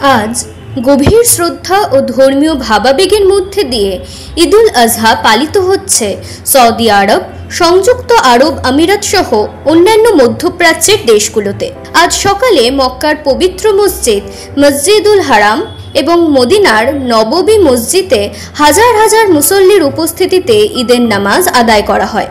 আজ গভীর শ্রদ্ধা ও ধর্মীয় ভাবাবেগের মধ্যে দিয়ে ঈদ উল আজহা পালিত হচ্ছে সৌদি আরব, সংযুক্ত আরব আমিরাত সহ অন্যান্য মধ্যপ্রাচ্যের দেশগুলোতে। আজ সকালে মক্কার পবিত্র মসজিদ মসজিদুল হারাম এবং মদিনার নববী মসজিদে হাজার হাজার মুসল্লির উপস্থিতিতে ঈদের নামাজ আদায় করা হয়।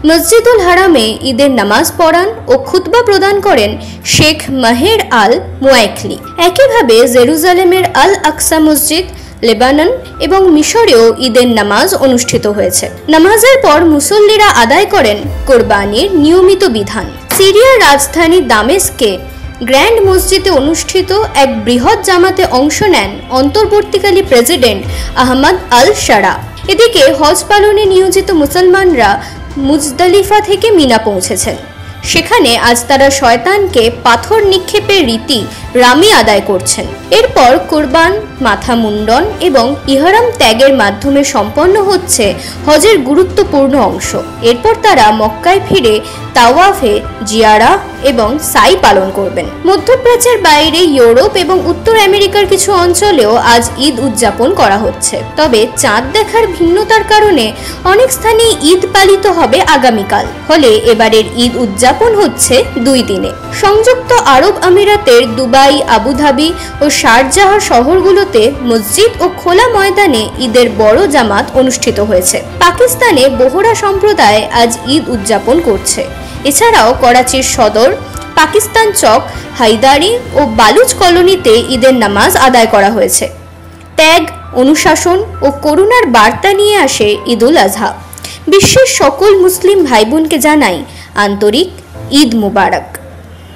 মসজিদুল হারামে ঈদের নামাজ পড়ান ও খুতবা প্রদান করেন শেখ মাহের আল মুয়াইখলি। একইভাবে জেরুজালেমের আল আকসা মসজিদ, লেবানন এবং মিশরেও ঈদের নামাজ অনুষ্ঠিত হয়েছে। নামাজের পর মুসল্লিরা আদায় করেন কোরবানির নিয়মিত বিধান। সিরিয়ার রাজধানী দামেস্কে গ্র্যান্ড মসজিদে অনুষ্ঠিত এক বৃহৎ জামাতে অংশ নেন অন্তর্বর্তীকালী প্রেসিডেন্ট আহমদ আল শারা। এদিকে হজ পালনে নিয়োজিত মুসলমানরা মুজদালিফা থেকে মিনা পৌঁছেছেন। সেখানে আজ তারা শয়তানকে পাথর নিক্ষেপের রীতি রামি আদায় করছেন। এরপর কোরবান, মাথা মুন্ডন এবং ইহরাম ত্যাগের মাধ্যমে সম্পন্ন হচ্ছে হজের গুরুত্বপূর্ণ অংশ। এরপর তারা মক্কায় ফিরে তাওয়াফে, জিয়ারা এবং সাই পালন করবেন। মধ্যপ্রাচ্যের বাইরে ইউরোপ এবং উত্তর আমেরিকার কিছু অঞ্চলেও আজ ঈদ উদযাপন করা হচ্ছে। তবে চাঁদ দেখার ভিন্নতার কারণে অনেক স্থানে ঈদ পালিত হবে আগামীকাল। ফলে এবারের ঈদ উদযাপন হচ্ছে 2 দিনে। সংযুক্ত আরব আমিরাতের দুবাই, আবুধাবি ও শারজাহ শহরগুলোতে মসজিদ ও খোলা ময়দানে ঈদের বড় জামাত অনুষ্ঠিত হয়েছে। পাকিস্তানে বোহরা সম্প্রদায় আজ ঈদ উদযাপন করছে। এছাড়াও করাচির সদর, পাকিস্তান চক, হায়দারি ও বালুচ কলোনিতে ঈদের নামাজ আদায় করা হয়েছে। ত্যাগ, অনুশাসন ও করুণার বার্তা নিয়ে আসে ঈদ উল আজহা। বিশ্বের সকল মুসলিম ভাই বোনকে জানাই আন্তরিক ঈদ মুবারক।